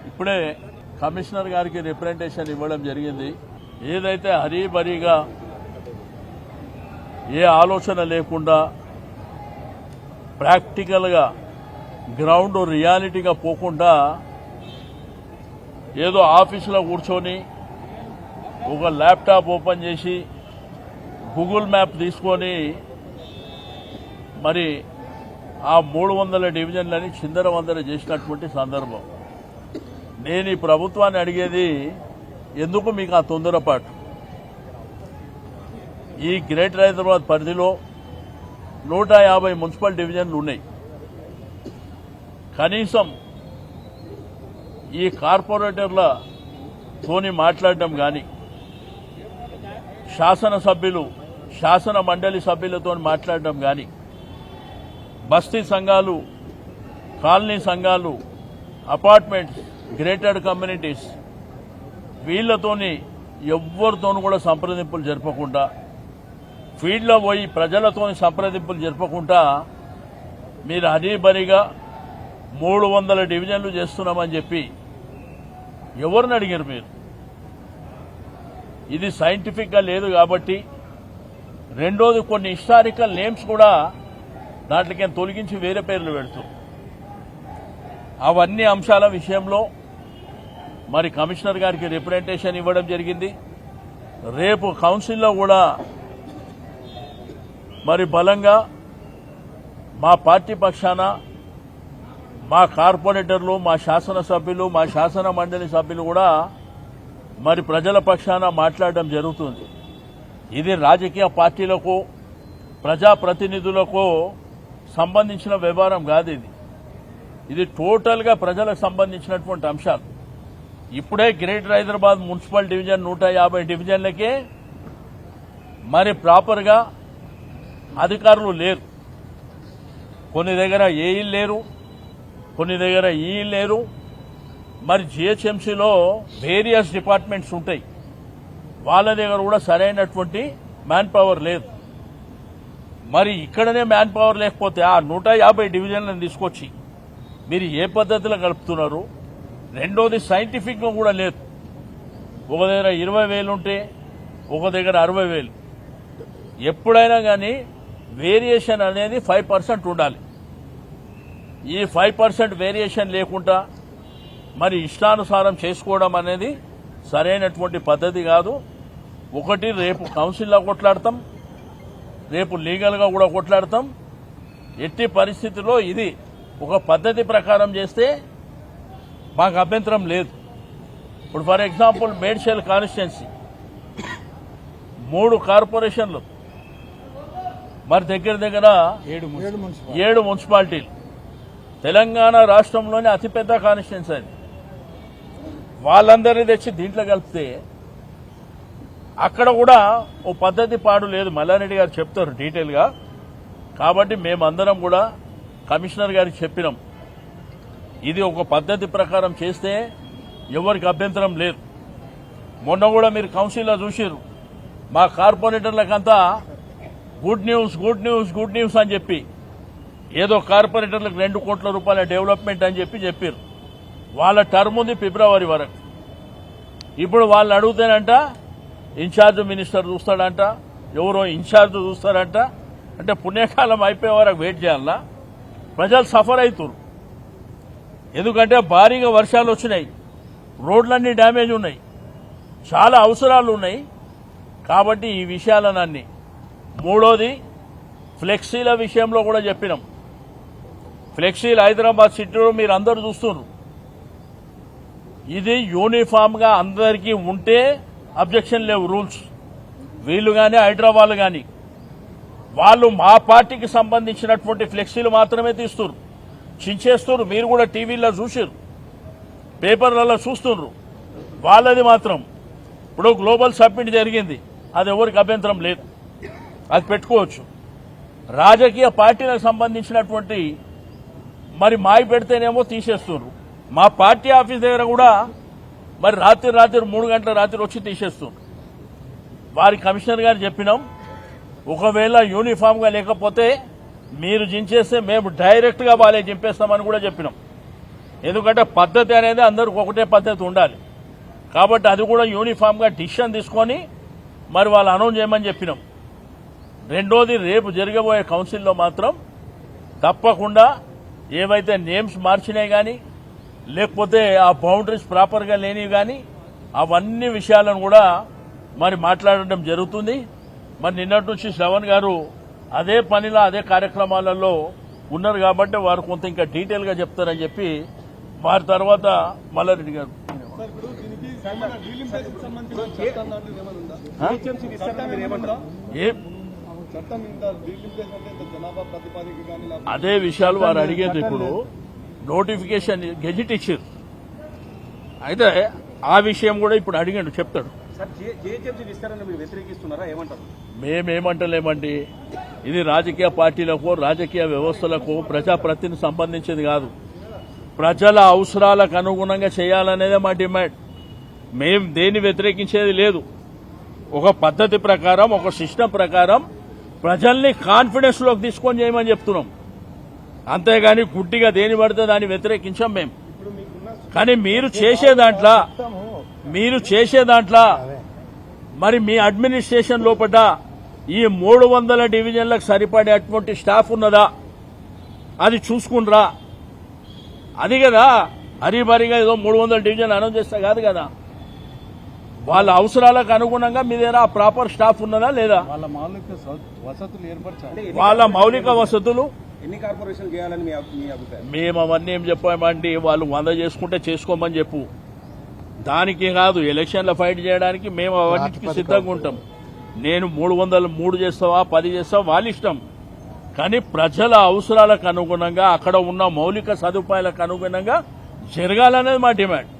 ఇప్పుడే కమిషనర్ గారికి రిప్రజెంటేషన్ ఇవ్వడం జరిగింది. ఏదైతే హరీబరీగా ఏ ఆలోచన లేకుండా ప్రాక్టికల్గా గ్రౌండ్ రియాలిటీగా పోకుండా ఏదో ఆఫీసులో కూర్చొని ఒక ల్యాప్టాప్ ఓపెన్ చేసి గూగుల్ మ్యాప్ తీసుకొని మరి ఆ 300 డివిజన్లని చిందరవందర చేసినటువంటి సందర్భం. నేను ఈ ప్రభుత్వాన్ని అడిగేది, ఎందుకు మీకు ఆ తొందరపాటు? ఈ గ్రేటర్ హైదరాబాద్ పరిధిలో 150 మున్సిపల్ డివిజన్లు ఉన్నాయి. కనీసం ఈ కార్పొరేటర్లతోని మాట్లాడడం కానీ, శాసనసభ్యులు శాసన మండలి సభ్యులతో మాట్లాడడం కానీ, బస్తీ సంఘాలు, కాలనీ సంఘాలు, అపార్ట్మెంట్స్, గ్రేటెడ్ కమ్యూనిటీస్ వీళ్లతోని ఎవ్వరితోనూ కూడా సంప్రదింపులు జరపకుండా, ఫీల్డ్లో పోయి ప్రజలతోని సంప్రదింపులు జరపకుండా మీరు హరీబరీగా 300 డివిజన్లు చేస్తున్నామని చెప్పి ఎవరిని అడిగారు మీరు? ఇది సైంటిఫిక్గా లేదు కాబట్టి. రెండోది, కొన్ని హిస్టారికల్ నేమ్స్ కూడా దాంట్లోకి తొలగించి వేరే పేర్లు పెడుతూ, అవన్నీ అంశాల విషయంలో మరి కమిషనర్ గారికి రిప్రజెంటేషన్ ఇవ్వడం జరిగింది. రేపు కౌన్సిల్లో కూడా మరి బలంగా మా పార్టీ పక్షాన మా కార్పొరేటర్లు, మా శాసనసభ్యులు, మా శాసన మండలి సభ్యులు కూడా మరి ప్రజల పక్షాన మాట్లాడడం జరుగుతుంది. ఇది రాజకీయ పార్టీలకు, ప్రజాప్రతినిధులకు సంబంధించిన వ్యవహారం కాదు. ఇది టోటల్గా ప్రజలకు సంబంధించినటువంటి అంశాలు. ఇప్పుడే గ్రేటర్ హైదరాబాద్ మున్సిపల్ డివిజన్ 150 డివిజన్లకే మరి ప్రాపర్గా అధికారులు లేరు. కొన్ని దగ్గర ఏఈలు లేరు, కొన్ని దగ్గర ఈఈలు లేరు. మరి జిహెచ్ఎంసీలో వేరియస్ డిపార్ట్మెంట్స్ ఉంటాయి, వాళ్ళ దగ్గర కూడా సరైనటువంటి మ్యాన్ పవర్ లేదు. మరి ఇక్కడనే మ్యాన్ పవర్ లేకపోతే ఆ 150 డివిజన్లను తీసుకొచ్చి మీరు ఏ పద్ధతిలో గడుపుతున్నారు? రెండోది, సైంటిఫిక్గా కూడా లేదు. ఒక దగ్గర 20,000 ఉంటే ఒక దగ్గర 60,000. ఎప్పుడైనా కానీ వేరియేషన్ అనేది 5% ఉండాలి. ఈ 5% వేరియేషన్ లేకుండా మరి ఇష్టానుసారం చేసుకోవడం అనేది సరైనటువంటి పద్ధతి కాదు. ఒకటి, రేపు కౌన్సిల్లో కొట్లాడతాం, రేపు లీగల్గా కూడా కొట్లాడతాం. ఎట్టి పరిస్థితుల్లో ఇది ఒక పద్ధతి ప్రకారం చేస్తే మాకు అభ్యంతరం లేదు. ఇప్పుడు ఫర్ ఎగ్జాంపుల్ మేడ్చల్ కాన్స్టిట్యున్సీ 3 కార్పొరేషన్లు, మరి దగ్గర 7 మున్సిపాలిటీలు. తెలంగాణ రాష్ట్రంలోనే అతిపెద్ద కాన్స్టిట్యున్సీ అది. వాళ్ళందరినీ తెచ్చి దీంట్లో కలిపితే అక్కడ కూడా ఓ పద్ధతి పాడు లేదు. మల్లారెడ్డి గారు చెప్తారు డీటెయిల్గా. కాబట్టి మేమందరం కూడా కమిషనర్ గారికి చెప్పినాం, ఇది ఒక పద్ధతి ప్రకారం చేస్తే ఎవరికి అభ్యంతరం లేదు. మొన్న కూడా మీరు కౌన్సిల్లో చూసిరు, మా కార్పొరేటర్లకంతా గుడ్ న్యూస్ అని చెప్పి ఏదో కార్పొరేటర్లకు 2 కోట్ల రూపాయల డెవలప్మెంట్ అని చెప్పారు. వాళ్ళ టర్మ్ ఉంది ఫిబ్రవరి వరకు. ఇప్పుడు వాళ్ళు అడుగుతానంట ఇన్ఛార్జ్ మినిస్టర్ చూస్తాడంట, ఎవరో ఇన్ఛార్జ్ చూస్తారంట. అంటే పుణ్యకాలం అయిపోయే వరకు వెయిట్ చేయాలా? ప్రజలు సఫర్ అవుతారు. ఎందుకంటే భారీగా వర్షాలు వచ్చినాయి, రోడ్లన్నీ డ్యామేజ్ ఉన్నాయి, చాలా అవసరాలు ఉన్నాయి. కాబట్టి ఈ విషయాలన్నీ. మూడోది, ఫ్లెక్సీల విషయంలో కూడా చెప్పినాం. ఫ్లెక్సీలు హైదరాబాద్ సిటీలో మీరు అందరూ చూస్తున్నారు. ఇది యూనిఫామ్గా అందరికీ ఉంటే అబ్జెక్షన్ లేవు రూల్స్. వీళ్ళు కానీ హైదరాబాద్ కానీ వాళ్ళు మా పార్టీకి సంబంధించినటువంటి ఫ్లెక్సీలు మాత్రమే తీస్తున్నారు, చించేస్తున్నారు. మీరు కూడా టీవీలో చూసారు, పేపర్లలో చూస్తున్నారు. వాళ్ళది మాత్రం ఇప్పుడు గ్లోబల్ సబ్మిట్ జరిగింది, అది ఎవరికి అభ్యంతరం లేదు, అది పెట్టుకోవచ్చు. రాజకీయ పార్టీలకు సంబంధించినటువంటి మరి మాయి పెడితేనేమో తీసేస్తున్నారు. మా పార్టీ ఆఫీస్ దగ్గర కూడా మరి రాత్రి 3 గంటల రాత్రి వచ్చి తీసేస్తున్నారు. వారి కమిషనర్ గారు చెప్పినాం, ఒకవేళ యూనిఫామ్గా లేకపోతే మీరు జించేస్తే మేము డైరెక్ట్గా వాళ్ళే చింపేస్తామని కూడా చెప్పినాం. ఎందుకంటే పద్ధతి అనేది అందరికి ఒకటే పద్ధతి ఉండాలి. కాబట్టి అది కూడా యూనిఫామ్గా డిసిషన్ తీసుకొని మరి వాళ్ళు అనౌన్స్ చేయమని చెప్పినాం. రెండోది, రేపు జరగబోయే కౌన్సిల్లో మాత్రం తప్పకుండా ఏవైతే నేమ్స్ మార్చినాయి కానీ లేకపోతే ఆ బౌండరీస్ ప్రాపర్గా లేనివి కానీ అవన్నీ విషయాలను కూడా మరి మాట్లాడడం జరుగుతుంది. మరి నిన్నటి నుంచి శ్రవణ్ గారు అదే పనిలో అదే కార్యక్రమాలలో ఉన్నారు కాబట్టి వారు కొంత ఇంకా డీటెయిల్గా చెప్తారని చెప్పి వారి తర్వాత మల్లారెడ్డి గారు అదే విషయాలు వారు అడిగేది. ఇప్పుడు నోటిఫికేషన్ గెజిట్ ఇచ్చారు అయితే ఆ విషయం కూడా ఇప్పుడు అడిగాడు, చెప్తాడు. మేమేమంటలేమండి, ఇది రాజకీయ పార్టీలకు రాజకీయ వ్యవస్థలకు ప్రజాప్రతినిధి సంబంధించింది కాదు. ప్రజల అవసరాలకు అనుగుణంగా చేయాలనేదే మా డిమాండ్. మేం దేన్ని వ్యతిరేకించేది లేదు. ఒక పద్ధతి ప్రకారం ఒక సిస్టమ్ ప్రకారం ప్రజల్ని కాన్ఫిడెన్స్ లోకి తీసుకొని చేయమని చెప్తున్నాం. అంతేగాని గుడ్డిగా దేని పడితే దాన్ని వ్యతిరేకించాం మేము. కానీ మీరు చేసే దాంట్లో మరి మీ అడ్మినిస్ట్రేషన్ లోపల ఈ 300 డివిజన్లకు సరిపడేటువంటి స్టాఫ్ ఉన్నదా అది చూసుకునరా. అది కదా హరిభరిగా ఏదో 300 డివిజన్ అనౌన్స్ చేస్తా కాదు కదా. వాళ్ళ అవసరాలకు అనుగుణంగా మీ దగ్గర ఆ ప్రాపర్ స్టాఫ్ ఉన్నదా లేదా, వాళ్ళ మౌలిక వసతులు ఎన్ని కార్పొరేషన్ చేయాలని మీ అభిప్రాయం? మేము అవన్నీ ఏం చెప్పామంటే వాళ్ళు 100 చేసుకుంటే చేసుకోమని చెప్పు. దానికి కాదు, ఎలక్షన్ల ఫైట్ చేయడానికి మేము అవన్నిటికీ సిద్ధంగా ఉంటాం. నేను 303 చేస్తావా 10 చేస్తావా వాళ్ళ ఇష్టం. కానీ ప్రజల అవసరాలకు అనుగుణంగా అక్కడ ఉన్న మౌలిక సదుపాయాలకు అనుగుణంగా జరగాలనేది మా డిమాండ్.